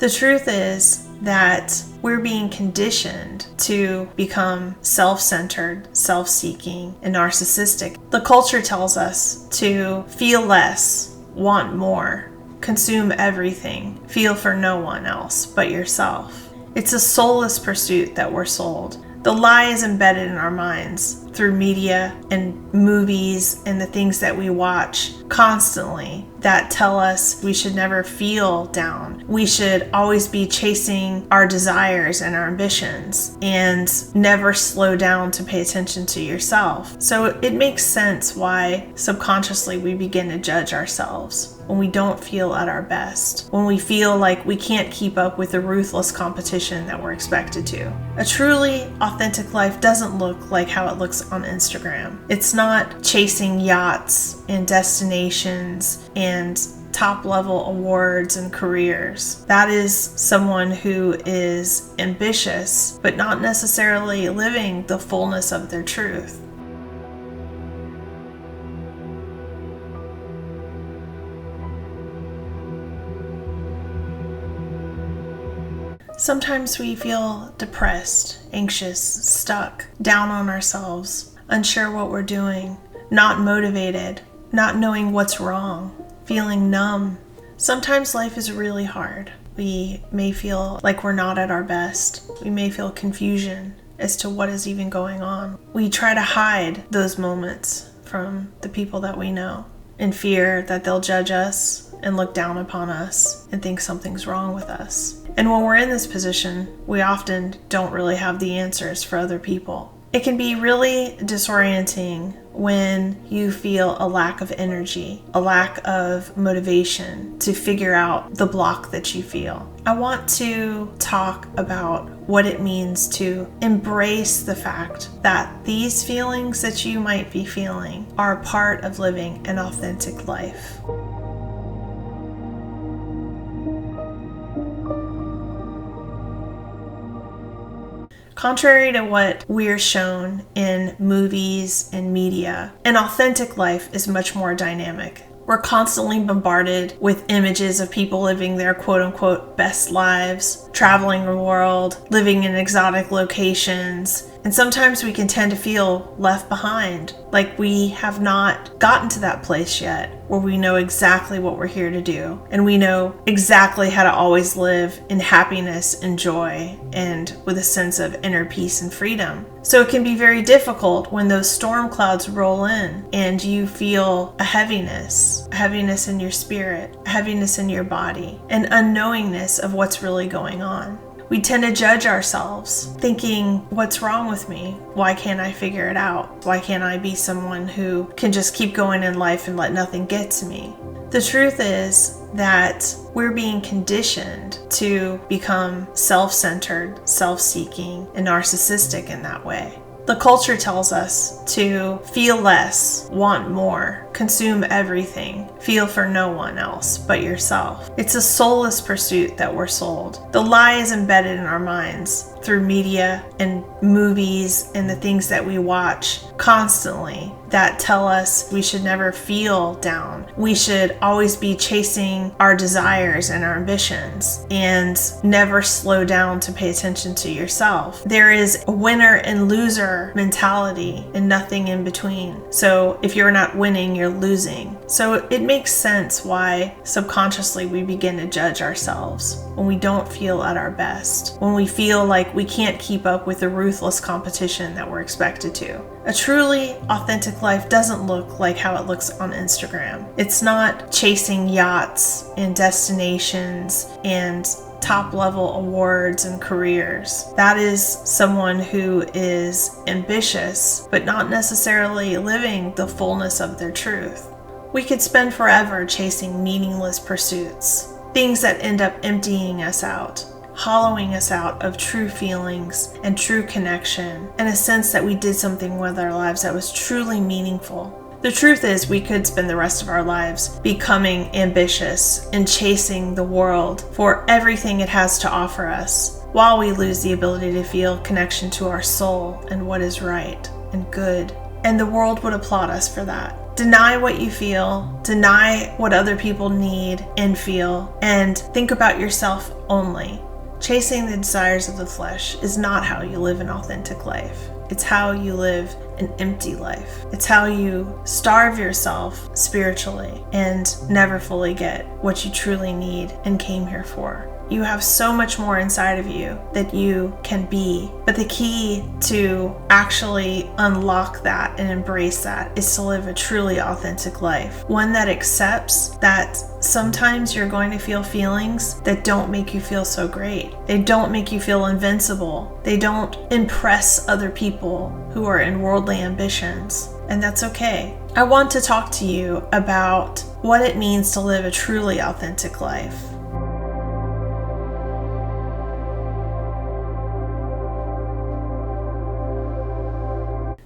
The truth is that we're being conditioned to become self-centered, self-seeking, and narcissistic. The culture tells us to feel less, want more, consume everything, feel for no one else but yourself. It's a soulless pursuit that we're sold. The lie is embedded in our minds through media and movies and the things that we watch constantly that tell us we should never feel down. We should always be chasing our desires and our ambitions and never slow down to pay attention to yourself. So it makes sense why subconsciously we begin to judge ourselves when we don't feel at our best, when we feel like we can't keep up with the ruthless competition that we're expected to. A truly authentic life doesn't look like how it looks on Instagram. It's not chasing yachts and destinations and top-level awards and careers. That is someone who is ambitious, but not necessarily living the fullness of their truth. Sometimes we feel depressed, anxious, stuck, down on ourselves, unsure what we're doing, not motivated, not knowing what's wrong, feeling numb. Sometimes life is really hard. We may feel like we're not at our best. We may feel confusion as to what is even going on. We try to hide those moments from the people that we know in fear that they'll judge us and look down upon us and think something's wrong with us. And when we're in this position, we often don't really have the answers for other people. It can be really disorienting when you feel a lack of energy, a lack of motivation to figure out the block that you feel. I want to talk about what it means to embrace the fact that these feelings that you might be feeling are a part of living an authentic life. Contrary to what we're shown in movies and media, an authentic life is much more dynamic. We're constantly bombarded with images of people living their quote-unquote best lives, traveling the world, living in exotic locations, and sometimes we can tend to feel left behind, like we have not gotten to that place yet where we know exactly what we're here to do, and we know exactly how to always live in happiness and joy and with a sense of inner peace and freedom. So it can be very difficult when those storm clouds roll in and you feel a heaviness in your spirit, a heaviness in your body, an unknowingness of what's really going on. We tend to judge ourselves, thinking, what's wrong with me? Why can't I figure it out? Why can't I be someone who can just keep going in life and let nothing get to me? The truth is that we're being conditioned to become self-centered, self-seeking, and narcissistic in that way. The culture tells us to feel less, want more, consume everything, feel for no one else but yourself. It's a soulless pursuit that we're sold. The lie is embedded in our minds through media and movies and the things that we watch constantly that tell us we should never feel down. We should always be chasing our desires and our ambitions and never slow down to pay attention to yourself. There is a winner and loser mentality and nothing in between. So if you're not winning, you're losing. So it makes sense why subconsciously we begin to judge ourselves when we don't feel at our best, when we feel like we can't keep up with the ruthless competition that we're expected to. A truly authentic life doesn't look like how it looks on Instagram. It's not chasing yachts and destinations and top-level awards and careers. That is someone who is ambitious, but not necessarily living the fullness of their truth. We could spend forever chasing meaningless pursuits, things that end up emptying us out, hollowing us out of true feelings and true connection, and a sense that we did something with our lives that was truly meaningful. The truth is, we could spend the rest of our lives becoming ambitious and chasing the world for everything it has to offer us, while we lose the ability to feel connection to our soul and what is right and good. And the world would applaud us for that. Deny what you feel, deny what other people need and feel, and think about yourself only. Chasing the desires of the flesh is not how you live an authentic life. It's how you live an empty life. It's how you starve yourself spiritually and never fully get what you truly need and came here for. You have so much more inside of you that you can be, but the key to actually unlock that and embrace that is to live a truly authentic life. One that accepts that sometimes you're going to feel feelings that don't make you feel so great. They don't make you feel invincible. They don't impress other people who are in worldly ambitions, and that's okay. I want to talk to you about what it means to live a truly authentic life.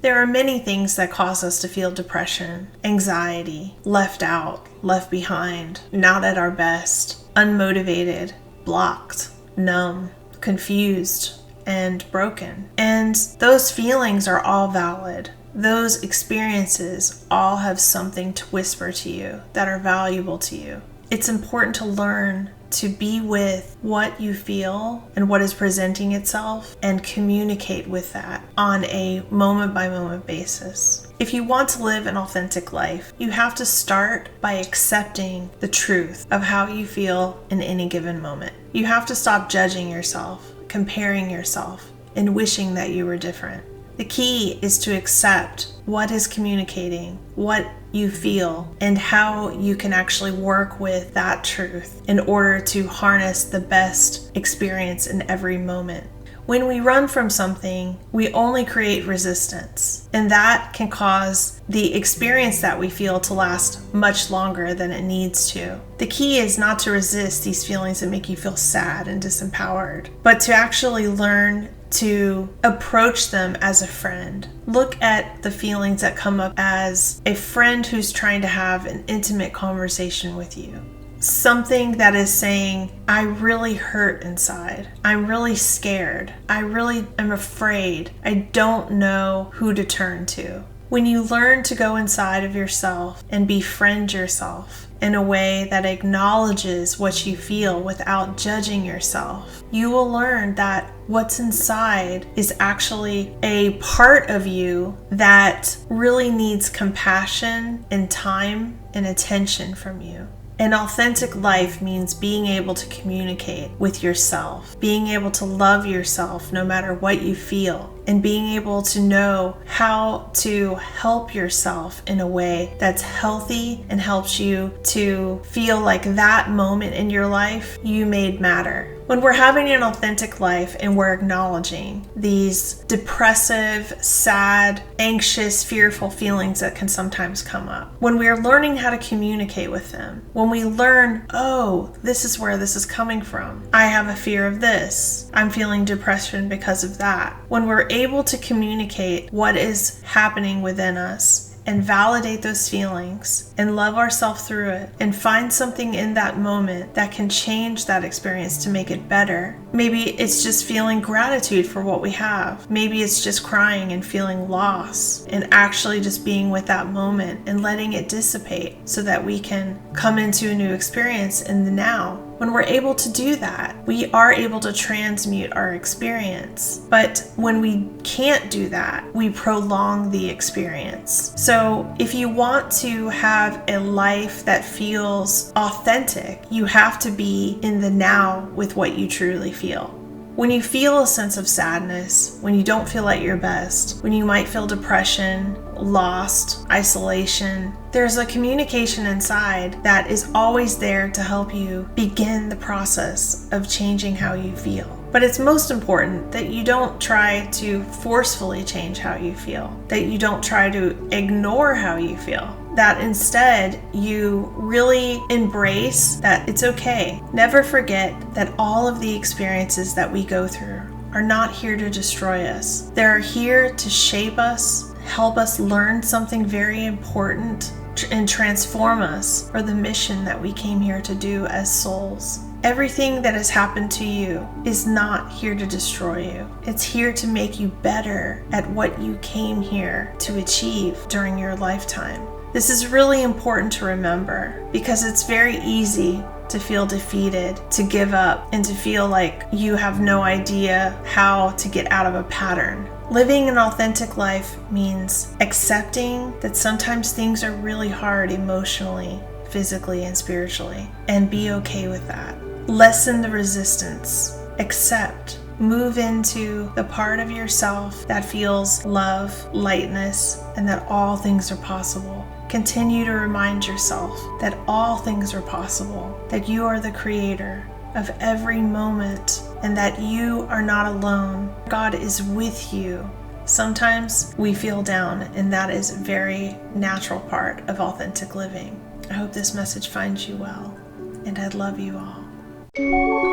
There are many things that cause us to feel depression, anxiety, left out, left behind, not at our best, unmotivated, blocked, numb, confused, and broken. And those feelings are all valid. Those experiences all have something to whisper to you that are valuable to you. It's important to learn to be with what you feel and what is presenting itself and communicate with that on a moment-by-moment basis. If you want to live an authentic life, you have to start by accepting the truth of how you feel in any given moment. You have to stop judging yourself, comparing yourself, and wishing that you were different. The key is to accept what is communicating, what you feel, and how you can actually work with that truth in order to harness the best experience in every moment. When we run from something, we only create resistance, and that can cause the experience that we feel to last much longer than it needs to. The key is not to resist these feelings that make you feel sad and disempowered, but to actually learn to approach them as a friend. Look at the feelings that come up as a friend who's trying to have an intimate conversation with you. Something that is saying, I really hurt inside. I'm really scared. I really am afraid. I don't know who to turn to. When you learn to go inside of yourself and befriend yourself in a way that acknowledges what you feel without judging yourself, you will learn that what's inside is actually a part of you that really needs compassion and time and attention from you. An authentic life means being able to communicate with yourself, being able to love yourself no matter what you feel, and being able to know how to help yourself in a way that's healthy and helps you to feel like that moment in your life you made matter. When we're having an authentic life and we're acknowledging these depressive, sad, anxious, fearful feelings that can sometimes come up, when we're learning how to communicate with them, when we learn, oh, this is where this is coming from. I have a fear of this. I'm feeling depression because of that. When we're able to communicate what is happening within us and validate those feelings and love ourselves through it and find something in that moment that can change that experience to make it better. Maybe it's just feeling gratitude for what we have. Maybe it's just crying and feeling loss and actually just being with that moment and letting it dissipate so that we can come into a new experience in the now. When we're able to do that, we are able to transmute our experience. But when we can't do that, we prolong the experience. So if you want to have a life that feels authentic, you have to be in the now with what you truly feel. When you feel a sense of sadness, when you don't feel at your best, when you might feel depression, lost, isolation, there's a communication inside that is always there to help you begin the process of changing how you feel. But it's most important that you don't try to forcefully change how you feel, that you don't try to ignore how you feel, that instead you really embrace that it's okay. Never forget that all of the experiences that we go through are not here to destroy us. They're here to shape us, help us learn something very important, and transform us for the mission that we came here to do as souls. Everything that has happened to you is not here to destroy you. It's here to make you better at what you came here to achieve during your lifetime. This is really important to remember because it's very easy to feel defeated, to give up, and to feel like you have no idea how to get out of a pattern. Living an authentic life means accepting that sometimes things are really hard emotionally, physically, and spiritually, and be okay with that. Lessen the resistance. Accept. Move into the part of yourself that feels love, lightness, and that all things are possible. Continue to remind yourself that all things are possible, that you are the creator of every moment, and that you are not alone. God is with you. Sometimes we feel down, and that is a very natural part of authentic living. I hope this message finds you well, and I love you all.